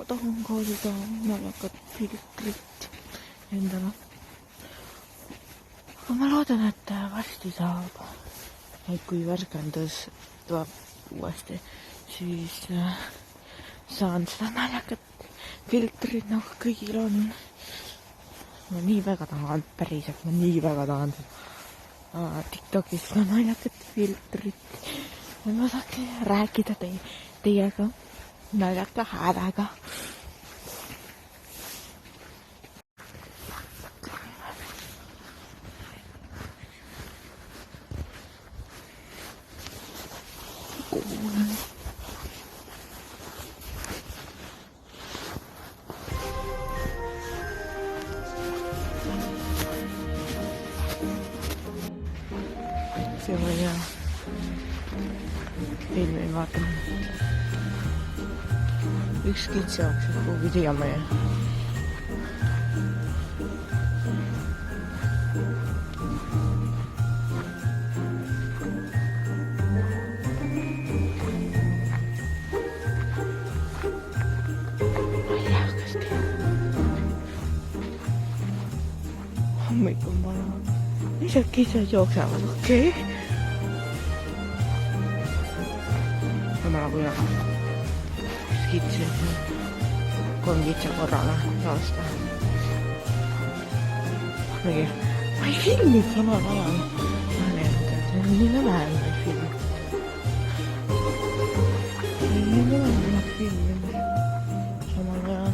ma tahan ka seda naljakat filtrit endale. Aga ma loodan, et varsti saab, et kui värskendus tuleb uuesti, siis saan seda naljakat filtrit nagu kõigil on. Ma nii väga tahan, päriselt ma nii väga tahan TikTokis seda naljakat filtrit. Ja ma saaksin rääkida teiega naljaka häälega. See on hea filmi vaatamine. Üks kits jookseb kuhugi siiamaani. Hommikul ma lihtsalt kitsad jooksevad, okei. Ma nagu jah. Kitsi. 3 kitsa korraga laasta. Mingi, ma ei filmi samal ajal. Nii nõme on ma ei filmi. Nii nõme on ma filmi samal ajal.